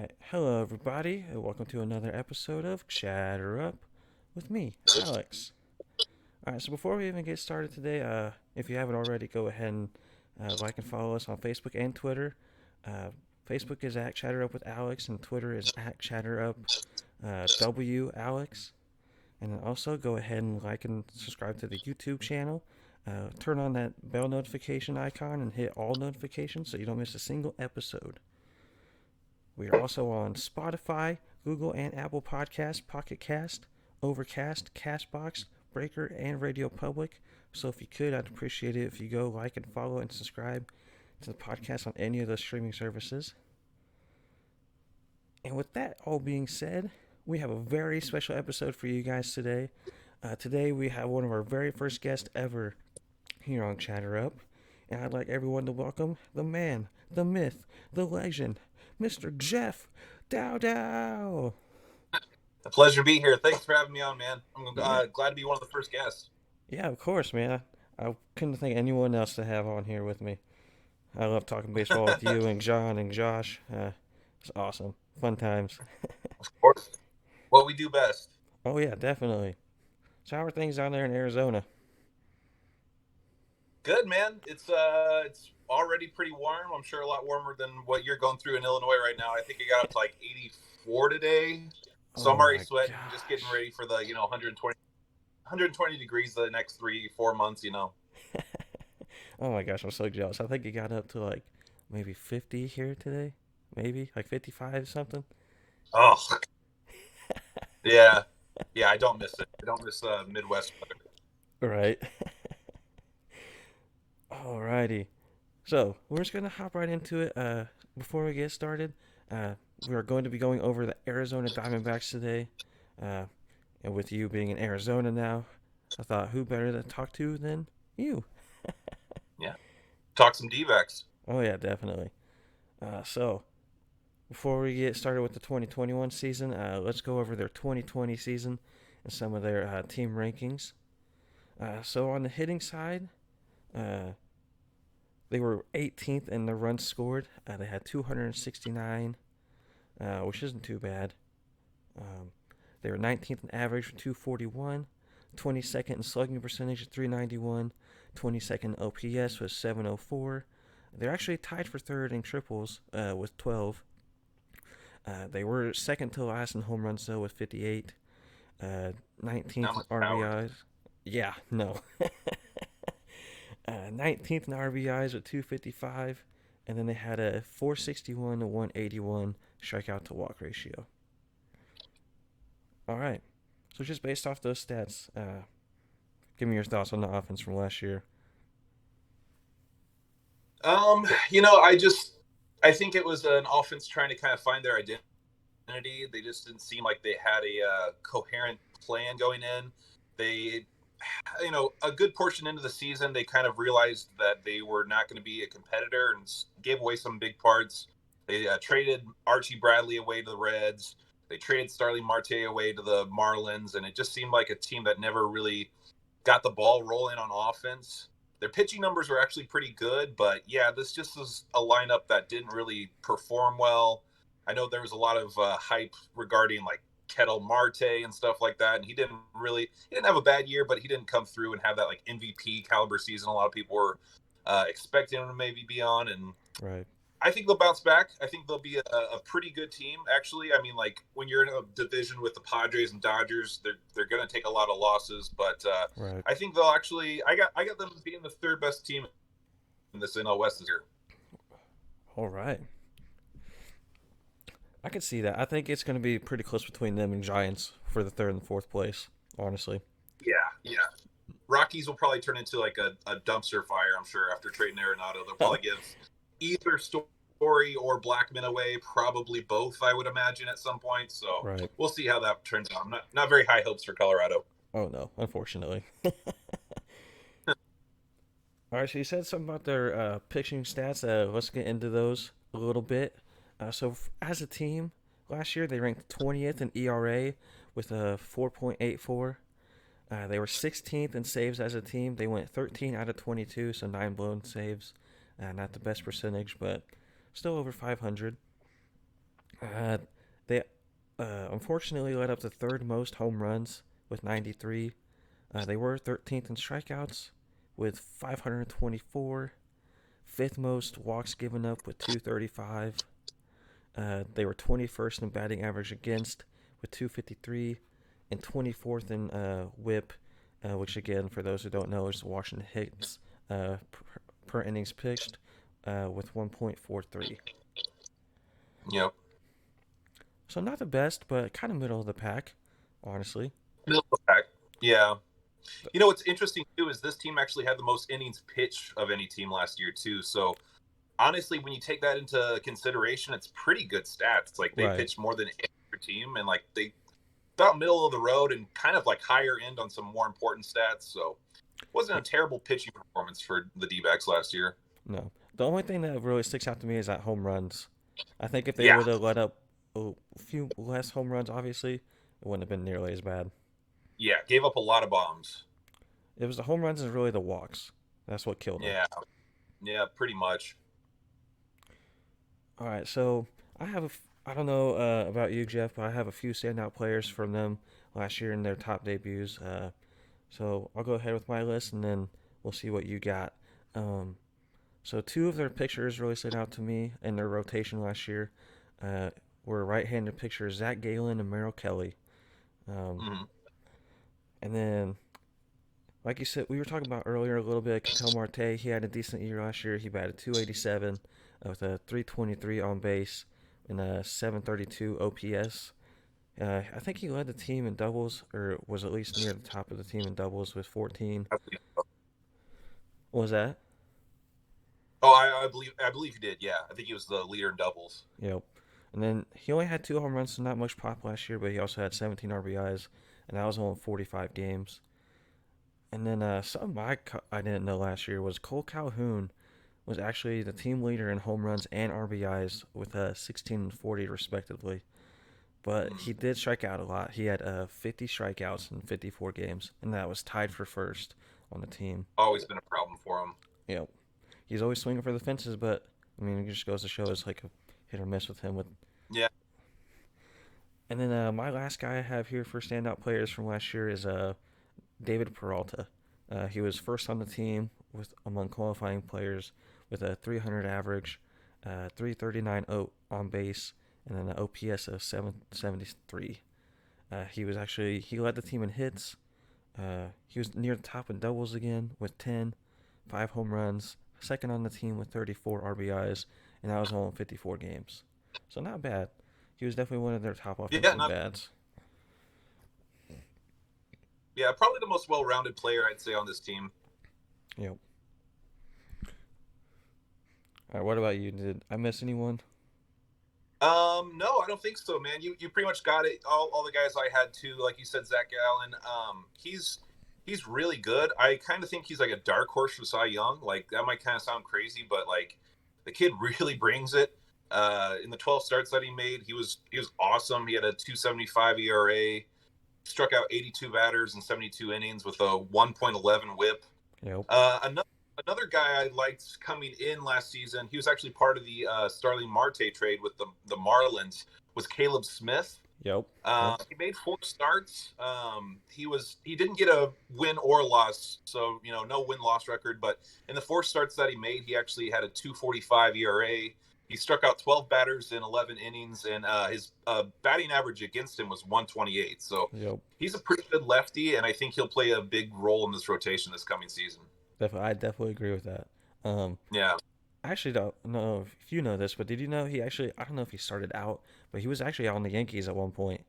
Alright, hello everybody, and welcome to another episode of Chatter Up with me, Alex. Alright, so before we even get started today, if you haven't already, go ahead and like and follow us on Facebook and Twitter. Facebook is at Chatter Up with Alex, and Twitter is at Chatter Up W Alex. And then also go ahead and like and subscribe to the YouTube channel. Turn on that bell notification icon and hit all notifications so you don't miss a single episode. We are also on Spotify, Google and Apple Podcasts, Pocket Cast, Overcast, Castbox, Breaker, and RadioPublic. So if you could, I'd appreciate it if you go like and follow and subscribe to the podcast on any of those streaming services. And with that all being said, we have a very special episode for you guys today. Today we have one of our very first guests ever here on Chatter Up. And I'd like everyone to welcome the man, the myth, the legend, Mr. Jeff Dowd. A pleasure to be here. Thanks for having me on, man. I'm glad to be one of the first guests. Yeah, of course, man. I couldn't think of anyone else to have on here with me. I love talking baseball with you and John and Josh. It's awesome. Fun times. Of course. What we do best. Oh, yeah, definitely. So how are things down there in Arizona? Good, man. It's already pretty warm. I'm sure a lot warmer than what you're going through in Illinois right now. I think it got up to like 84 today. So I'm already sweating, just getting ready for the 120 degrees the next 3-4 months. Oh my gosh, I'm so jealous. I think it got up to like maybe 50 here today. Maybe like 55 something. Oh, yeah. I don't miss it. I don't miss Midwest weather. Right. Alrighty. So we're just gonna hop right into it. Before we get started, we are going to be going over the Arizona Diamondbacks today. And with you being in Arizona now, I thought who better to talk to than you? Yeah. Talk some D-backs. Oh yeah, definitely. So before we get started with the 2021 season, let's go over their 2020 season and some of their team rankings. So on the hitting side, they were 18th in the runs scored. They had 269, which isn't too bad. They were 19th in average for 241, 22nd in slugging percentage at 391, 22nd OPS was 704. They're actually tied for third in triples with 12. They were second to last in home runs though with 58. 19th in RBIs. Yeah, no. 19th in RBIs with 255, and then they had a 461 to 181 strikeout to walk ratio. All right, so just based off those stats, give me your thoughts on the offense from last year. I think it was an offense trying to kind of find their identity. They just didn't seem like they had a coherent plan going in. They, a good portion into the season, they kind of realized that they were not going to be a competitor and gave away some big parts. They traded Archie Bradley away to the Reds. They traded Starling Marte away to the Marlins, and it just seemed like a team that never really got the ball rolling on offense. Their pitching numbers were actually pretty good, but yeah, this just was a lineup that didn't really perform well. I know there was a lot of hype regarding like Kettle Marte and stuff like that, and he didn't have a bad year, but he didn't come through and have that like MVP caliber season a lot of people were expecting him to maybe be on. And right. I think they'll bounce back. I think they'll be a pretty good team, actually. I mean, like when you're in a division with the Padres and Dodgers, they're going to take a lot of losses, but right. I think they'll actually. I got them being the third best team in this NL West this year. All right. I could see that. I think it's going to be pretty close between them and Giants for the third and fourth place, honestly. Yeah. Rockies will probably turn into like a dumpster fire, I'm sure, after trading Arenado. They'll probably give either Story or Blackman away, probably both, I would imagine, at some point. So right. We'll see how that turns out. Not very high hopes for Colorado. Oh, no, unfortunately. All right, so you said something about their pitching stats. Let's get into those a little bit. So as a team, last year they ranked 20th in ERA with a 4.84. They were 16th in saves as a team. They went 13 out of 22, so 9 blown saves. Not the best percentage, but still over 500. Uh, they unfortunately led up to third most home runs with 93. They were 13th in strikeouts with 524. Fifth most walks given up with 235. They were 21st in batting average against with 253 and 24th in WHIP, which again, for those who don't know, is Washington hits per innings pitched with 1.43. Yep. So not the best, but kind of middle of the pack, honestly. Middle of the pack. Yeah. You know what's interesting too is this team actually had the most innings pitched of any team last year too. So honestly, when you take that into consideration, it's pretty good stats. Like they Right. pitched more than any other team, and like they about middle of the road and kind of like higher end on some more important stats. So it wasn't a terrible pitching performance for the D-backs last year. No. The only thing that really sticks out to me is that home runs. I think if they Yeah, would have let up a few less home runs, obviously, it wouldn't have been nearly as bad. yeah, gave up a lot of bombs. It was the home runs and really the walks. That's what killed them. Yeah, yeah, pretty much. All right, so I don't know about you, Jeff, but I have a few standout players from them last year in their top debuts. So I'll go ahead with my list, and then we'll see what you got. Um, so two of their pitchers really stood out to me in their rotation last year. Uh, were right-handed pitchers Zach Gallen and Merrill Kelly. Um, Hmm. and then, like you said, we were talking about earlier a little bit. Ketel Marte, he had a decent year last year. He batted 287 with a 323 on base and a 732 OPS. I think he led the team in doubles, or was at least near the top of the team in doubles with 14. What was that? Oh, I believe he did. Yeah, I think he was the leader in doubles. Yep. And then he only had two home runs, so not much pop last year, but he also had 17 RBIs, and that was only 45 games. And then something I didn't know last year was Cole Calhoun was actually the team leader in home runs and RBIs with 16 and 40 respectively. But Mm. he did strike out a lot. He had 50 strikeouts in 54 games, and that was tied for first on the team. Always been a problem for him. Yep. He's always swinging for the fences, but I mean, it just goes to show it's like a hit or miss with him. With Yeah. and then my last guy I have here for standout players from last year is David Peralta. He was first on the team with among qualifying players with a 300 average, 339 on base, and then an OPS of 773. He led the team in hits. He was near the top in doubles again with 10, 5 home runs, second on the team with 34 RBIs, and that was all in 54 games. So not bad. He was definitely one of their top Yeah, offensive not bats. yeah, probably the most well-rounded player I'd say on this team. Yep. All right, what about you? Did I miss anyone? No, I don't think so, man. You pretty much got it. All the guys I had too, like you said, Zach Allen. He's really good. I kind of think he's like a dark horse for Cy Young. Like that might kind of sound crazy, but like the kid really brings it. In the 12 starts that he made, he was awesome. He had a 2.75 ERA, struck out 82 batters in 72 innings with a 1.11 WHIP. Yep. Another guy I liked coming in last season, he was actually part of the Starling Marte trade with the Marlins, was Caleb Smith. Yep. Yep. He made 4 starts. He didn't get a win or loss, so no win-loss record. But in the 4 starts that he made, he actually had a 2.45 ERA. He struck out 12 batters in 11 innings, and his batting average against him was 128. So Yep. he's a pretty good lefty, and I think he'll play a big role in this rotation this coming season. I definitely agree with that. Yeah. I actually don't know if you know this, but did you know he actually? I don't know if he started out, but he was actually out on the Yankees at one point.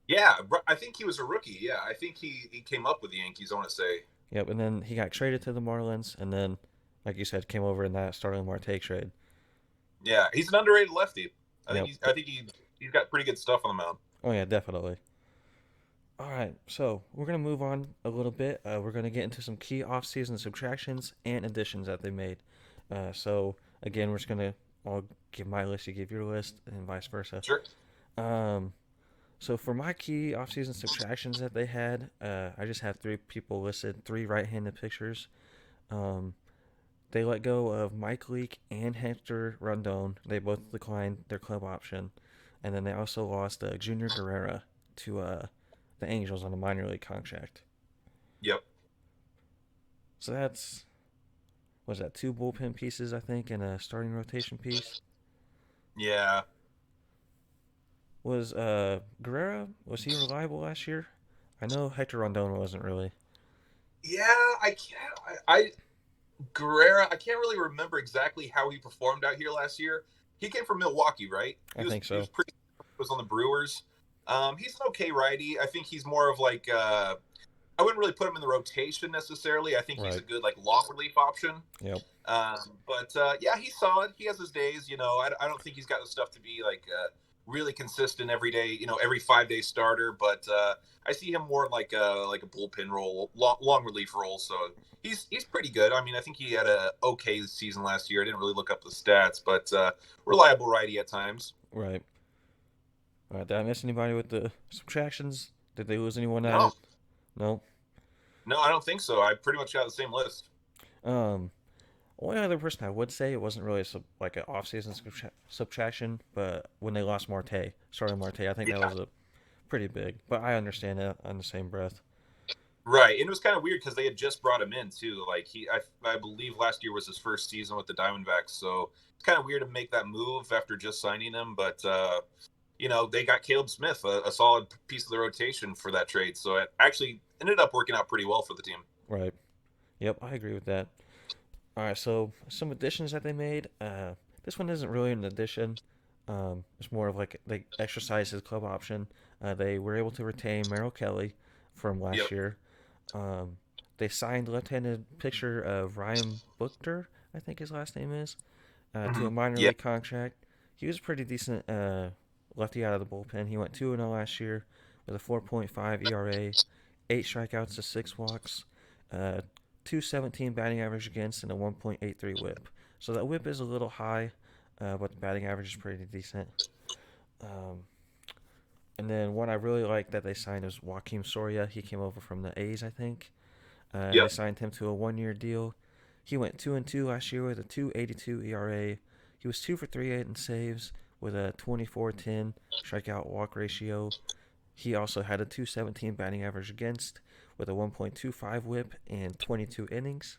Yeah, I think he was a rookie. Yeah, I think he came up with the Yankees, I want to say. Yep. And then he got traded to the Marlins, and then, like you said, came over in that Starling Marte trade. Yeah, he's an underrated lefty. I think Yep. he's got pretty good stuff on the mound. Oh yeah, definitely. All right, so we're gonna move on a little bit. We're gonna get into some key off-season subtractions and additions that they made. So again, we're just gonna I'll give my list, you give your list, and vice versa. Sure. Um, so for my key off-season subtractions that they had, I just have three people listed, three right-handed pitchers. Um, they let go of Mike Leake and Hector Rondon. They both declined their club option. and then they also lost Junior Guerrera to the Angels on a minor league contract. Yep. So that's was that two bullpen pieces I think and a starting rotation piece. Yeah. Was Guerrera, was he reliable last year? I know Hector Rondon wasn't really. Yeah, I can't. I Guerrera, I can't really remember exactly how he performed out here last year. He came from Milwaukee, right? I think He was so. pretty was on the Brewers. He's an okay righty. I think he's more of like I wouldn't really put him in the rotation necessarily. I think he's a Right. good like long relief option. Yep. But yeah, he's solid. He has his days. I don't think he's got the stuff to be like really consistent every day. Every 5 day starter. But I see him more like a bullpen role, long relief role. So he's pretty good. I mean, I think he had a okay season last year. I didn't really look up the stats, but reliable righty at times. Right. All right. Did I miss anybody with the subtractions? Did they lose anyone at No, it? No. no, I don't think so. I pretty much got the same list. Um. Only other person I would say it wasn't really like an off-season subtraction, but when they lost Marte, starting Marte, I think that Yeah. was a pretty big. But I understand that on the same breath. Right, and it was kind of weird because they had just brought him in too. Like I believe last year was his first season with the Diamondbacks, so it's kind of weird to make that move after just signing him. But they got Caleb Smith, a solid piece of the rotation for that trade. So it actually ended up working out pretty well for the team. Right. Yep, I agree with that. All right, so some additions that they made. This one isn't really an addition. It's more of like they exercised his club option. They were able to retain Merrill Kelly from last Yep. year. Um, they signed left-handed pitcher Ryan Buchter, I think his last name is, to Mm-hmm. a minor Yeah. league contract. He was pretty decent lefty out of the bullpen. He went 2-0 last year with a 4.5 ERA, 8 strikeouts to 6 walks, uh, 217 batting average against, and a 1.83 whip. So that whip is a little high, but the batting average is pretty decent. Um, and then one I really like that they signed was Joaquim Sorya. He came over from the A's, I think. They Yep. signed him to a 1 year deal. He went 2-2 last year with a 2.82 ERA. He was 2 for 3 in saves with a 24-10 strikeout walk ratio. He also had a 217 batting average against with a 1.25 whip and 22 innings.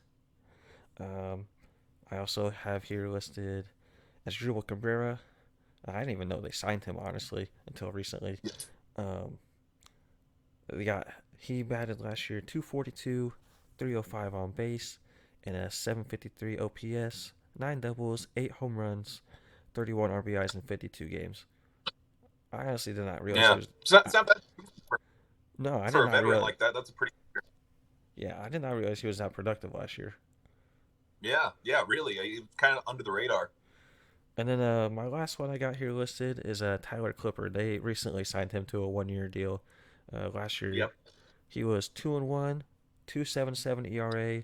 Um, I also have here listed as Drupal Cabrera. I didn't even know they signed him honestly until recently. Um, they got he batted last year 242, 305 on base, and a 753 OPS, 9 doubles, 8 home runs, 31 RBIs in 52 games. I honestly did not realize he Yeah. was. It's not bad for, No, I did for a not veteran realize. like that. That's a pretty. Yeah, I did not realize he was that productive last year. Yeah. Yeah. Really, kind of under the radar. And then my last one I got here listed is Tyler Clipper. They recently signed him to a 1 year deal. Last year Yep. he was 2-1, 2.77 ERA.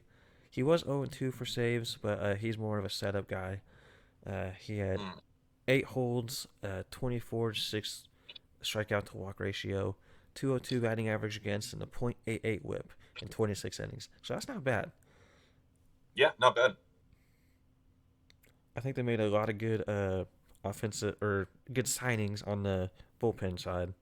He was 0-2 for saves, but he's more of a setup guy. He had Mm. 8 holds, 24-6 strikeout to walk ratio, 202 batting average against, and a .88 whip in 26 innings. So that's not bad. Yeah. Not bad. I think they made a lot of good offensive or good signings on the bullpen side.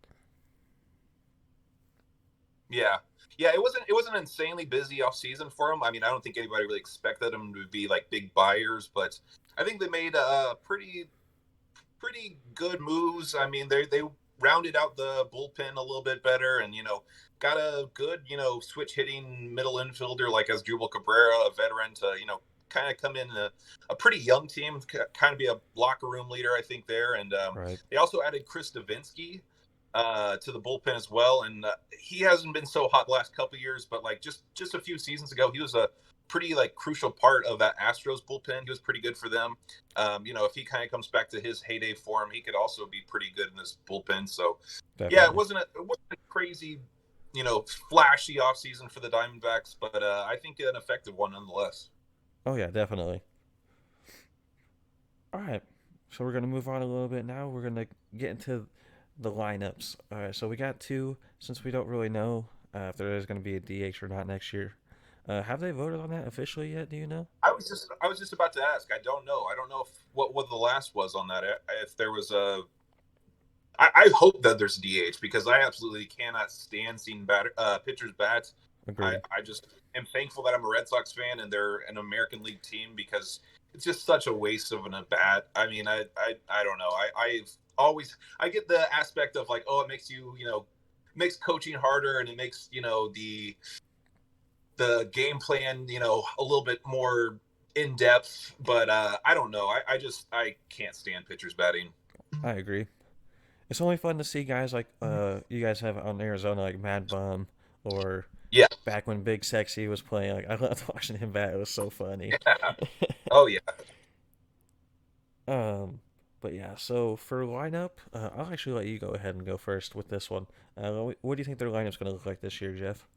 Yeah. Yeah, it wasn't insanely busy off season for him. I mean, I don't think anybody really expected them to be like big buyers, but I think they made pretty good moves. I mean, they rounded out the bullpen a little bit better, and got a good switch hitting middle infielder like as Jubal Cabrera, a veteran, to kind of come in a pretty young team, kind of be a locker room leader, I think there, and Right. they also added Chris Davinsky to the bullpen as well, and he hasn't been so hot the last couple of years, but like just a few seasons ago, he was a pretty like crucial part of that Astros bullpen. He was pretty good for them. If he kind of comes back to his heyday form, he could also be pretty good in this bullpen. So, yeah, it Definitely. wasn't a crazy, flashy offseason for the Diamondbacks, but I think an effective one nonetheless. Oh yeah, definitely. All right. So we're gonna move on a little bit now. We're gonna get into the lineups. All right. So we got two. Since we don't really know if there is gonna be a DH or not next year, have they voted on that officially yet? Do you know? I was just about to ask. I don't know. I don't know if what the last was on that. If there was I hope that there's a DH because I absolutely cannot stand seeing pitchers bats. Agreed. I just am thankful that I'm a Red Sox fan and they're an American League team because it's just such a waste of an at bat. I mean, I don't know. I've always I get the aspect of like, oh, it makes you makes coaching harder and it makes the game plan a little bit more in depth. But I don't know. I can't stand pitchers batting. I agree. It's only fun to see guys like you guys have on Arizona, like Mad Bum, or Yeah. back when Big Sexy was playing. Like I loved watching him bat. It was so funny. Yeah. Oh yeah. um, but yeah. So for lineup, I'll actually let you go ahead and go first with this one. What do you think their lineup's going to look like this year, Jeff?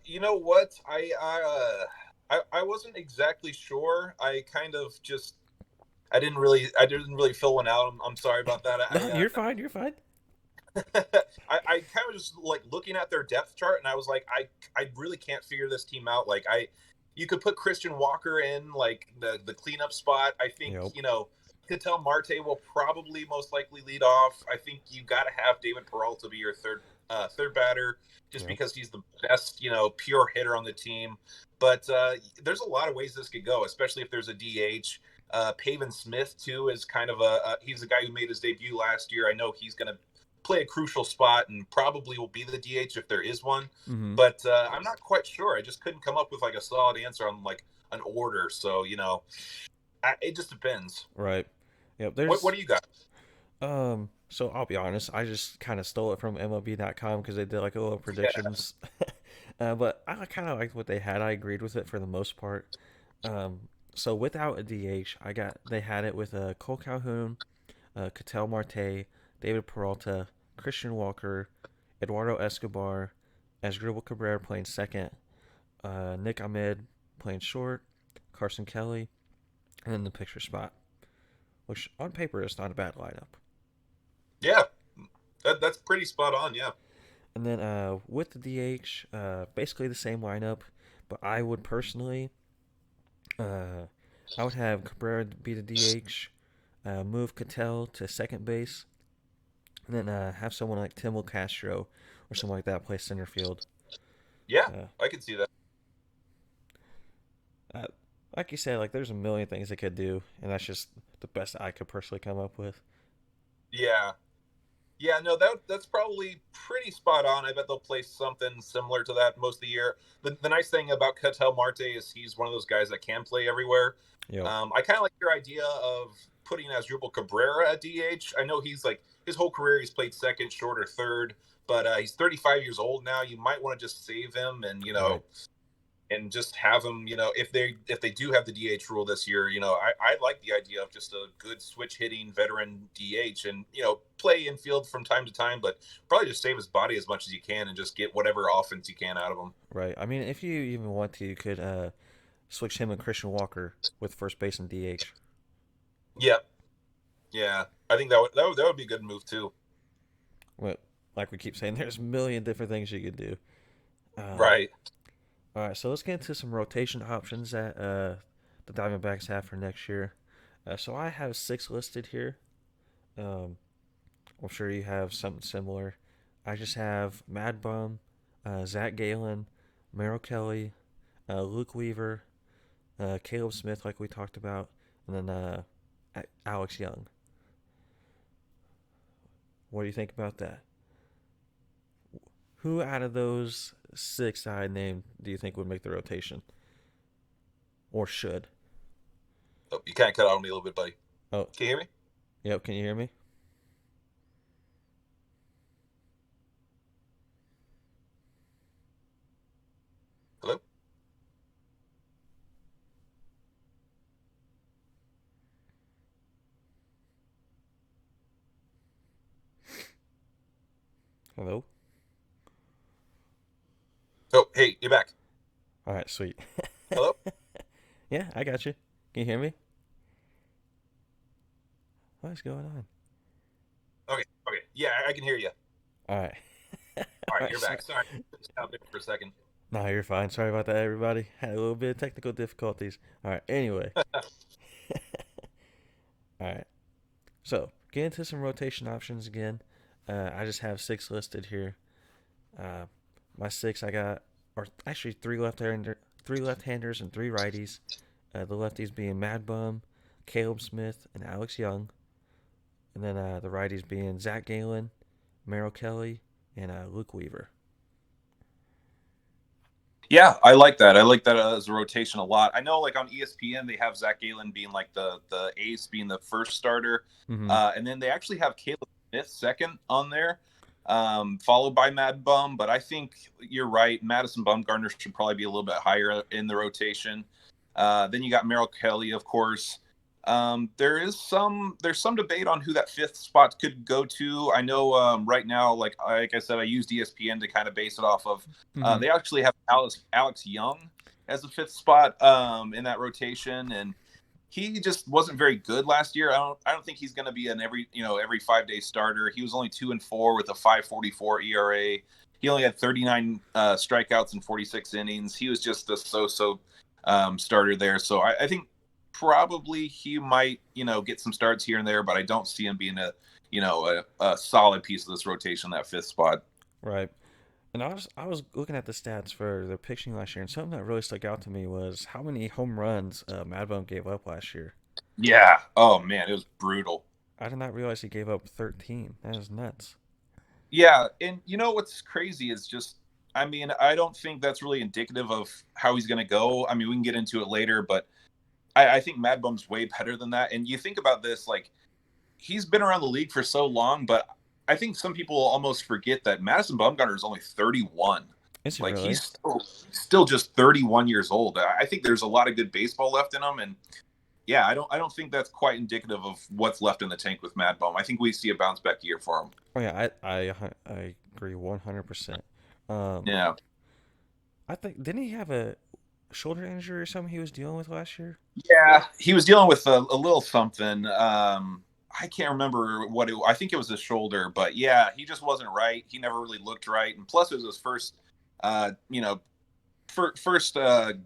You know what? I wasn't exactly sof I kind of just I didn't really fill one out. I'm sorry about that. No, you're fine. You're fine. I kind of just like looking at their depth chart, and I was like, I really can't figure this team out. Like you could put Christian Walker in like the cleanup spot. I think Yep. Ketel Marte will probably most likely lead off. I think you got to have David Peralta be your third batter, just Yep. because he's the best pure hitter on the team. But there's a lot of ways this could go, especially if there's a DH. Pavin Smith too is kind of he's a guy who made his debut last year. I know he's going to play a crucial spot and probably will be the DH if there is one. Mm-hmm. But I'm not quite sure. I just couldn't come up with like a solid answer on like an order. So it just depends. Right. Yep. What do you got? So I'll be honest, I just kind of stole it from MLB.com because they did like a little predictions. But I kind of liked what they had. I agreed with it for the most part. So without a DH, they had it with Cole Calhoun, Ketel Marte, David Peralta, Christian Walker, Eduardo Escobar, Drupal Cabrera playing second, Nick Ahmed playing short, Carson Kelly, and then the pitcher spot, which on paper is not a bad lineup. Yeah, that's pretty spot on. Yeah. And then with the DH, basically the same lineup, but I would personally, I would have Cabrera be the DH, move Ketel to second base, and then have someone like Timel Castro or something like that play center field. Yeah, I can see that. Like you said, like there's a million things they could do, and that's just the best I could personally come up with. Yeah. Yeah, no, that's probably pretty spot on. I bet they'll play something similar to that most of the year. The nice thing about Ketel Marte is he's one of those guys that can play everywhere. Yep. I kind of like your idea of putting Drupal Cabrera at DH. I know he's like his whole career he's played second, short, or third, but he's 35 years old now. You might want to just save him and Right. and just have them, if they do have the DH rule this year, I like the idea of just a good switch hitting veteran DH and, play infield from time to time, but probably just save his body as much as you can and just get whatever offense you can out of him. Right. I mean, if you even want to, you could switch him and Christian Walker with first base and DH. Yep. Yeah. I think that would be a good move too. But like we keep saying, there's a million different things you could do. Right. All right, so let's get into some rotation options that the Diamondbacks have for next year. So I have 6 listed here. I'm sure you have something similar. I just have Mad Bum, Zach Galen, Merrill Kelly, Luke Weaver, Caleb Smith, like we talked about, and then Alex Young. What do you think about that? Who out of those 6 that I named do you think would make the rotation? Or should? Oh, you kind of cut out on me a little bit, buddy. Oh. Can you hear me? Yep, can you hear me? Hello? Hello? Oh, hey, you're back. All right, sweet. Hello? Yeah, I got you. Can you hear me? What is going on? Okay. Yeah, I can hear you. All right. All right, you're back. Sorry. Stopped there for a second. No, you're fine. Sorry about that, everybody. Had a little bit of technical difficulties. All right, anyway. All right. So, get into some rotation options again. I just have 6 listed here. Uh, my 6 I got, or actually 3 left-handers and 3 righties. The lefties being Mad Bum, Caleb Smith, and Alex Young. And then the righties being Zach Gallen, Merrill Kelly, and Luke Weaver. Yeah, I like that. I like that as a rotation a lot. I know, like on ESPN, they have Zach Gallen being like the ace, being the first starter, and then they actually have Caleb Smith second on there, followed by Mad Bum. But I think you're right. Madison Bumgarner should probably be a little bit higher in the rotation. Then you got Merrill Kelly, of course. There's some debate on who that 5th spot could go to. I know right now, like I said, I used ESPN to kind of base it off of. They actually have Alex Young as the 5th spot in that rotation, and he just wasn't very good last year. I don't think he's going to be an every 5-day starter. He was only 2-4 with a 5.44 ERA. He only had 39 strikeouts in 46 innings. He was just a so-so starter there. So I think probably he might, get some starts here and there, but I don't see him being a solid piece of this rotation, that 5th spot. Right. And I was looking at the stats for their pitching last year, and something that really stuck out to me was how many home runs Mad Bum gave up last year. Yeah. Oh man, it was brutal. I did not realize he gave up 13. That is nuts. Yeah, and what's crazy is just, I don't think that's really indicative of how he's going to go. We can get into it later, but I think Mad Bum's way better than that. And you think about this, like, he's been around the league for so long, but I think some people almost forget that Madison Bumgarner is only 31. Is he like really? He's still just 31 years old. I think there's a lot of good baseball left in him, and yeah, I don't think that's quite indicative of what's left in the tank with Mad Bum. I think we see a bounce back year for him. Oh yeah, I agree 100%. Yeah. I think, didn't he have a shoulder injury or something he was dealing with last year? Yeah, he was dealing with a little something. I can't remember what I think it was his shoulder, but yeah, he just wasn't right. He never really looked right, and plus it was his first, first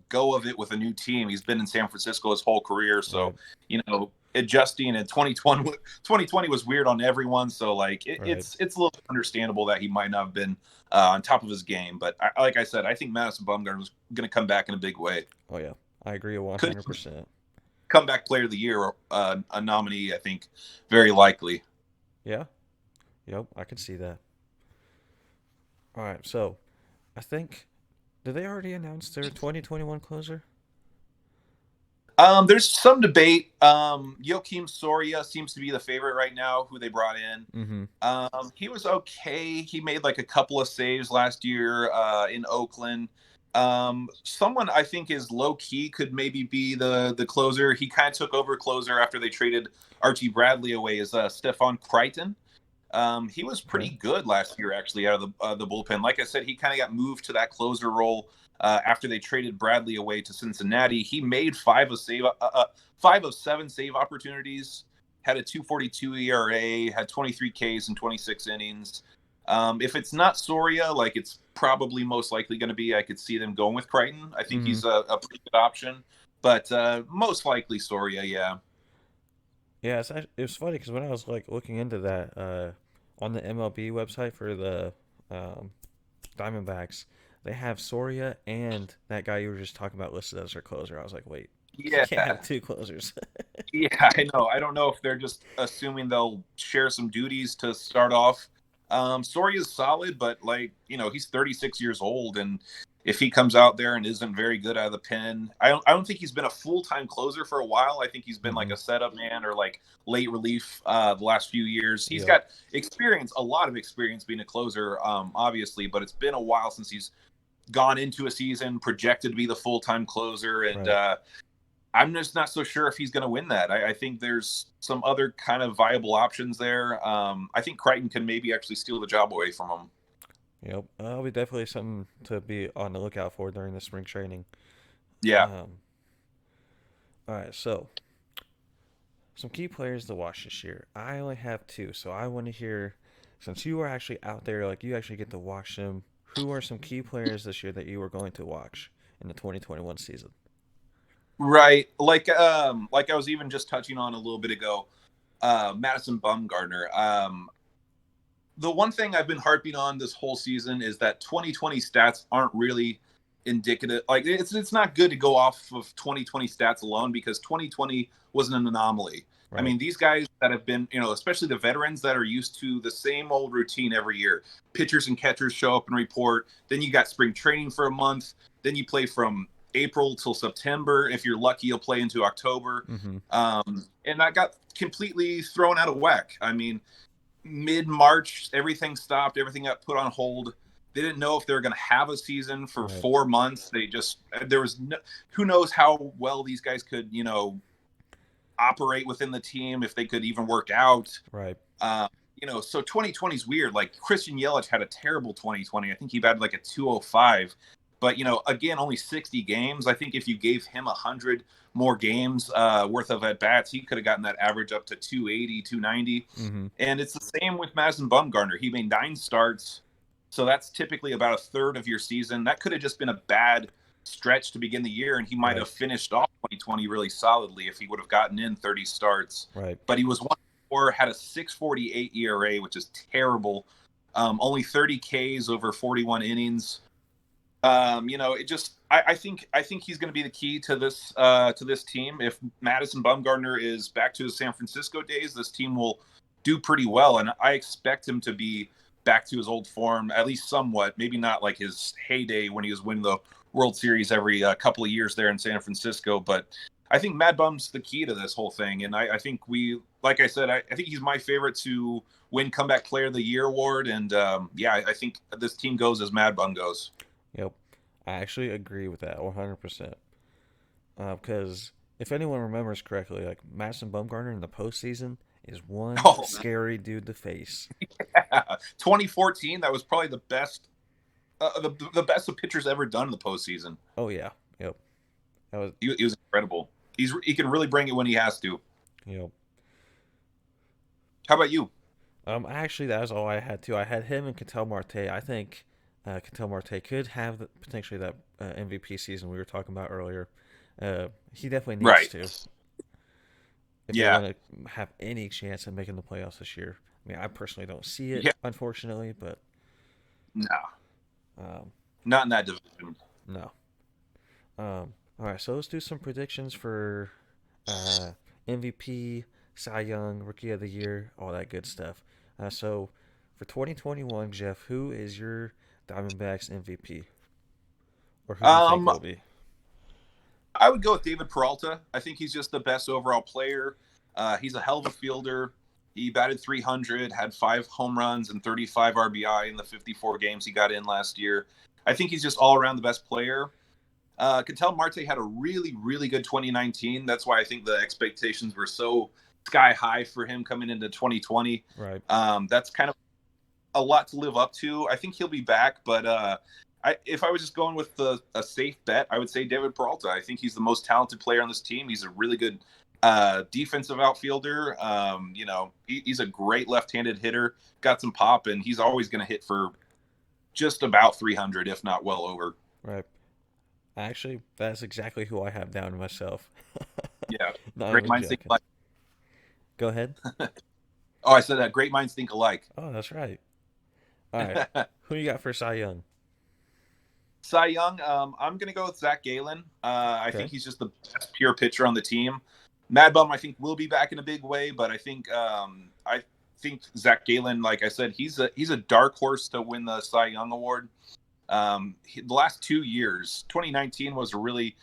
go of it with a new team. He's been in San Francisco his whole career, so right. Adjusting in 2020 was weird on everyone. So like it's a little understandable that he might not have been on top of his game. But like I said, I think Madison Bumgarner was going to come back in a big way. Oh yeah, I agree 100%. Comeback Player of the Year, a nominee, I think, very likely. Yeah, yep, I can see that. All right, so I think, did they already announce their 2021 closer? There's some debate. Joaquim Sorya seems to be the favorite right now, who they brought in. He was okay. He made like a couple of saves last year in Oakland. Someone I think is low key could maybe be the closer. He kind of took over closer after they traded Archie Bradley away, as Stephon Crichton. He was pretty good last year, actually, out of the bullpen. Like I said, he kind of got moved to that closer role after they traded Bradley away to Cincinnati. He made 5 of 7 save opportunities, had a 2.42 ERA, had 23 Ks in 26 innings. If it's not Sorya, like it's probably most likely going to be, I could see them going with Crichton. I think he's a pretty good option, but most likely Sorya, yeah. Yeah, it was funny because when I was like looking into that on the MLB website for the Diamondbacks, they have Sorya and that guy you were just talking about listed as their closer. I was like, wait, yeah, you can't have 2 closers. Yeah, I know. I don't know if they're just assuming they'll share some duties to start off. Sorya's solid, but he's 36 years old, and if he comes out there and isn't very good out of the pen, I don't think he's been a full-time closer for a while. I think he's been like a setup man or like late relief the last few years. He's got experience, a lot of experience being a closer, obviously, but it's been a while since he's gone into a season projected to be the full-time closer, and I'm just not so sure if he's going to win that. I think there's some other kind of viable options there. I think Crichton can maybe actually steal the job away from him. Yep, that'll be definitely something to be on the lookout for during the spring training. Yeah. All right, so some key players to watch this year. I only have 2, so I want to hear, since you are actually out there, like you actually get to watch them, who are some key players this year that you are going to watch in the 2021 season? Right. Like I was even just touching on a little bit ago. Madison Bumgarner. The one thing I've been harping on this whole season is that 2020 stats aren't really indicative. Like it's not good to go off of 2020 stats alone because 2020 was an anomaly. Right. I mean, these guys that have been, especially the veterans that are used to the same old routine every year. Pitchers and catchers show up and report. Then you got spring training for a month. Then you play from April till September. If you're lucky, you'll play into October. Mm-hmm. And I got completely thrown out of whack. I mean, mid-March, everything stopped. Everything got put on hold. They didn't know if they were going to have a season for 4 months. Who knows how well these guys could, operate within the team, if they could even work out. Right. So 2020 is weird. Like Christian Yelich had a terrible 2020. I think he batted like a 205. But, again, only 60 games. I think if you gave him 100 more games worth of at-bats, he could have gotten that average up to 280, 290. Mm-hmm. And it's the same with Madison Bumgarner. He made 9 starts. So that's typically about a third of your season. That could have just been a bad stretch to begin the year, and he might have finished off 2020 really solidly if he would have gotten in 30 starts. Right. But he was 1-4, had a 6.48 ERA, which is terrible. Only 30 Ks over 41 innings. I think he's going to be the key to this team. If Madison Bumgarner is back to his San Francisco days, this team will do pretty well, and I expect him to be back to his old form, at least somewhat. Maybe not like his heyday when he was winning the World Series every couple of years there in San Francisco, but I think Mad Bum's the key to this whole thing, and I think like I said, I think he's my favorite to win Comeback Player of the Year award, and I think this team goes as Mad Bum goes. Yep, I actually agree with that 100%. Because if anyone remembers correctly, like Madison Bumgarner in the postseason is one scary dude to face. Yeah. 2014, that was probably the best, the best the pitcher's ever done in the postseason. Oh yeah, yep. He was incredible. He can really bring it when he has to. Yep. How about you? Actually, that was all I had too. I had him and Ketel Marte. I think Ketel Marte could have potentially that MVP season we were talking about earlier. He definitely needs to. If they want to have any chance of making the playoffs this year. I mean, I personally don't see it, unfortunately, but no, not in that division. No. All right, so let's do some predictions for MVP, Cy Young, Rookie of the Year, all that good stuff. So for 2021, Jeff, who is your Diamondbacks MVP? Or who do you think will be? I would go with David Peralta. I think he's just the best overall player. He's a hell of a fielder. He batted 300, had 5 home runs and 35 RBI in the 54 games he got in last year. I think he's just all around the best player. Ketel Marte had a really, really good 2019. That's why I think the expectations were so sky high for him coming into 2020. Right. That's kind of a lot to live up to. I think he'll be back, but if I was just going with a safe bet, I would say David Peralta. I think he's the most talented player on this team. He's a really good defensive outfielder. He's a great left-handed hitter, got some pop, and he's always going to hit for just about 300, if not well over. Right. Actually, that's exactly who I have down myself. Yeah. Great minds think alike. Go ahead. I said that. Great minds think alike. Oh, that's right. All right. Who you got for Cy Young? Cy Young, I'm going to go with Zach Gallen. I think he's just the best pure pitcher on the team. Mad Bum, I think, will be back in a big way, but I think Zach Gallen, like I said, he's a dark horse to win the Cy Young Award. The last 2 years, 2019 was a really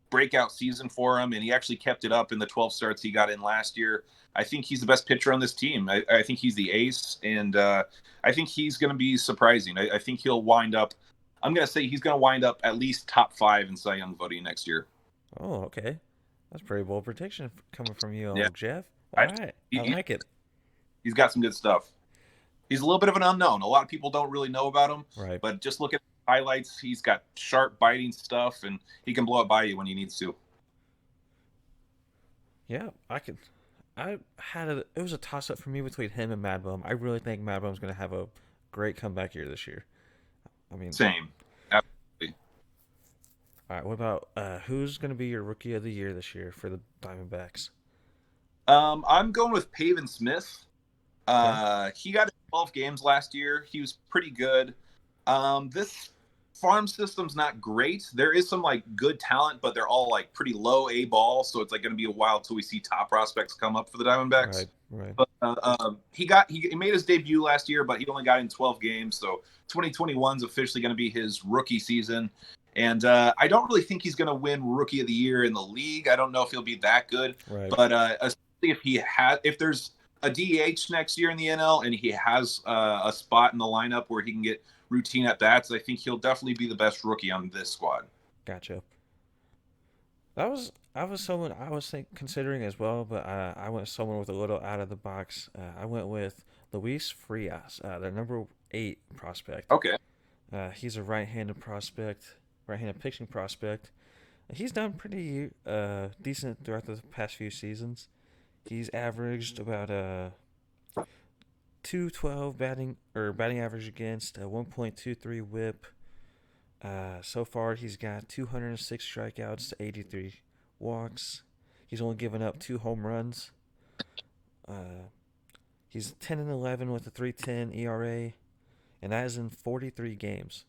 breakout season for him, and he actually kept it up in the 12 starts he got in last year. I think he's the best pitcher on this team. I think he's the ace, and I think he's going to be surprising. I think he'll wind up – I'm going to say he's going to wind up at least top 5 in Cy Young voting next year. Oh, okay. That's a pretty bold prediction coming from you, Jeff. All right. I like it. He's got some good stuff. He's a little bit of an unknown. A lot of people don't really know about him. Right. But just look at the highlights. He's got sharp, biting stuff, and he can blow it by you when he needs to. Yeah, it was a toss-up for me between him and Mad Bum. I really think Mad Bum's going to have a great comeback year this year. I mean, same. Absolutely. All right, what about who's going to be your Rookie of the Year this year for the Diamondbacks? I'm going with Pavin Smith. Okay. He got 12 games last year. He was pretty good. This farm system's not great. There is some like good talent, but they're all like pretty low A ball. So it's like going to be a while till we see top prospects come up for the Diamondbacks. Right. Right. But he made his debut last year, but he only got in 12 games. So 2021 is officially going to be his rookie season. And I don't really think he's going to win Rookie of the Year in the league. I don't know if he'll be that good, Right. but especially if there's a DH next year in the NL and he has a spot in the lineup where he can get routine at bats, I think he'll definitely be the best rookie on this squad. Gotcha. I was someone I was considering as well, but I went someone with a little out of the box. I went with Luis Frias, their number 8 prospect. Okay. He's a right-handed prospect, right-handed pitching prospect. He's done pretty decent throughout the past few seasons. He's averaged about 212 batting average against, 1.23 WHIP. So far, he's got 206 strikeouts to 83 walks. He's only given up 2 home runs. He's 10-11 with a 3.10 ERA, and that is in 43 games.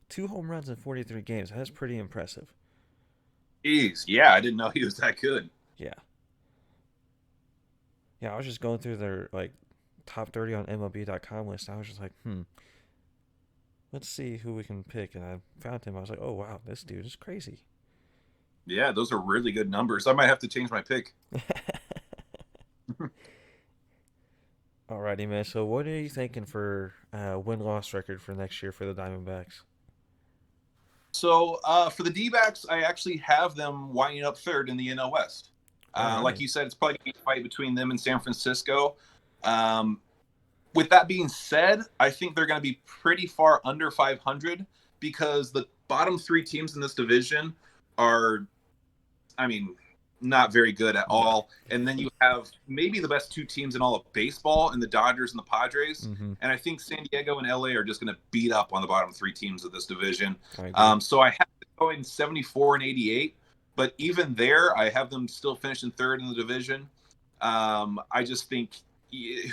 2 home runs in 43 games. That's pretty impressive. Jeez, yeah, I didn't know he was that good. Yeah. Yeah, I was just going through their like top 30 on MLB.com list. I was just like, let's see who we can pick. And I found him. I was like, oh, wow, this dude is crazy. Yeah, those are really good numbers. I might have to change my pick. Alrighty, man. So what are you thinking for win-loss record for next year for the Diamondbacks? So for the D-backs, I actually have them winding up third in the NL West. All Like right. you said, it's probably going to be a fight between them and San Francisco. With that being said, I think they're going to be pretty far under 500 because the bottom 3 teams in this division are, I mean, not very good at No. all. And then you have maybe the best 2 teams in all of baseball in the Dodgers and the Padres. Mm-hmm. And I think San Diego and LA are just going to beat up on the bottom 3 teams of this division. I agree. So I have to go in 74 and 88. But even there, I have them still finishing third in the division. I just think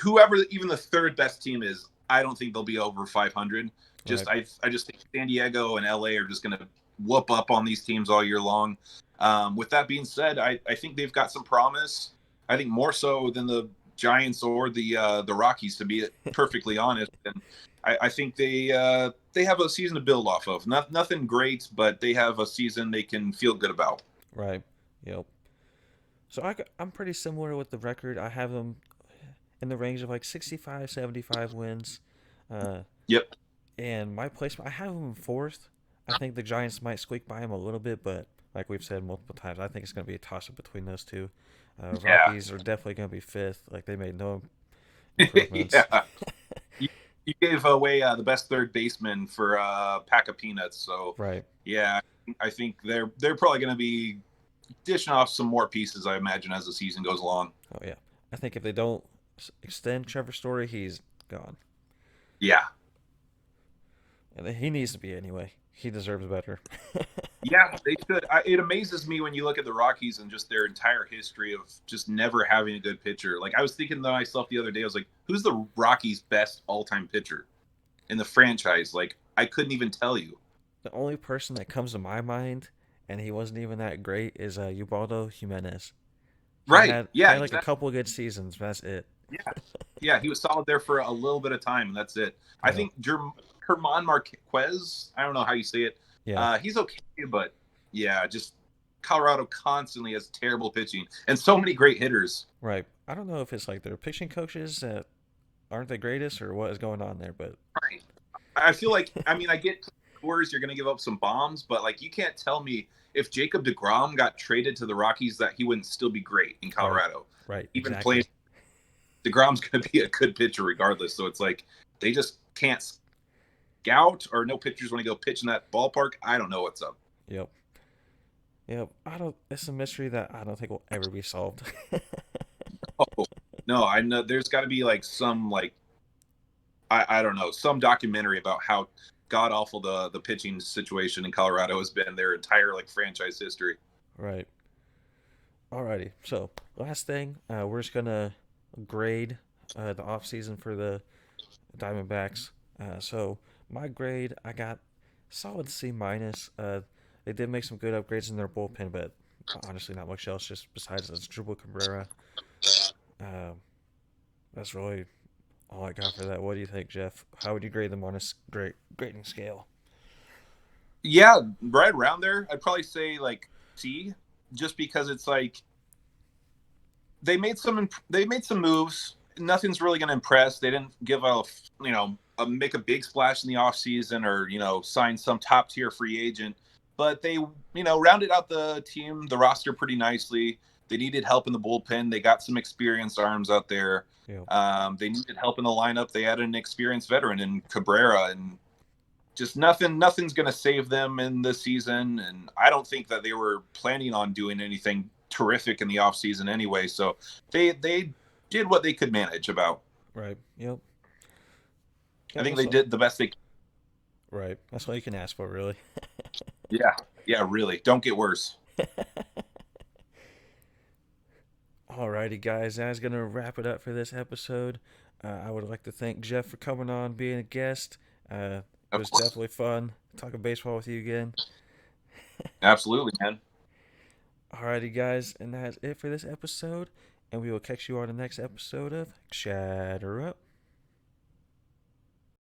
whoever even the third best team is, I don't think they'll be over 500. Right. I just think San Diego and LA are just going to whoop up on these teams all year long. With that being said, I think they've got some promise. I think more so than the Giants or the Rockies, to be perfectly honest. And I think they have a season to build off of. Nothing great, but they have a season they can feel good about. Right. Yep. So I'm pretty similar with the record. I have them in the range of like 65, 75 wins. Uh, Yep. and my placement, I have them fourth. I think the Giants might squeak by them a little bit, but like we've said multiple times, I think it's going to be a toss-up between those two. Yeah. Rockies are definitely going to be fifth. Like they made no improvements. Yeah. You gave away the best third baseman for a pack of peanuts. So Right. yeah, I think they're probably going to be dishing off some more pieces, I imagine, as the season goes along. Oh yeah. I think if they don't extend Trevor Story, he's gone. Yeah. And he needs to be anyway. He deserves better. Yeah, they should. It amazes me when you look at the Rockies and just their entire history of just never having a good pitcher. Like I was thinking to myself the other day, I was like, who's the Rockies' best all-time pitcher in the franchise? Like I couldn't even tell you. The only person that comes to my mind, and he wasn't even that great, is Ubaldo Jimenez. Right. He Yeah, had like a exactly. couple of good seasons, but that's it. Yeah. Yeah, he was solid there for a little bit of time, and that's it. I Yeah. think Herman Marquez, I don't know how you say it. Yeah. He's okay, but yeah, just Colorado constantly has terrible pitching and so many great hitters. Right. I don't know if it's like their pitching coaches that aren't the greatest or what is going on there, but Right. I feel like, I mean, I get scores, you're going to give up some bombs, but like you can't tell me if Jacob deGrom got traded to the Rockies that he wouldn't still be great in Colorado. right. Even Exactly. playing deGrom's going to be a good pitcher regardless. So it's like they just can't scout, or no pitchers want to go pitch in that ballpark. I don't know what's up. Yep. Yep. It's a mystery that I don't think will ever be solved. Oh no, I know there's got to be like some like I don't know, some documentary about how god awful the pitching situation in Colorado has been their entire like franchise history. Right. Alrighty. So last thing, we're just gonna grade the off season for the Diamondbacks. So my grade, I got solid C minus. They did make some good upgrades in their bullpen, but honestly, not much else. Just besides that's Drupal Cabrera. Um, that's really all I got for that. What do you think, Jeff? How would you grade them on a grading scale? Yeah, right around there. I'd probably say like C, just because it's like they made some moves. Nothing's really going to impress. They didn't give make a big splash in the offseason or sign some top tier free agent, but they rounded out the team, the roster pretty nicely. They needed help in the bullpen. They got some experienced arms out there. Yeah. They needed help in the lineup. They added an experienced veteran in Cabrera, and just nothing's going to save them in this season. And I don't think that they were planning on doing anything terrific in the offseason anyway. So they did what they could manage about. Right. Yep. I Yep. think they did the best they could. Right. That's all you can ask for, really. Yeah. Yeah, really. Don't get worse. Alrighty, guys. That's going to wrap it up for this episode. I would like to thank Jeff for coming on, being a guest. It Of was course. definitely fun talking baseball with you again. Absolutely, man. Alrighty, guys. And that's it for this episode. And we will catch you on the next episode of Chatter Up.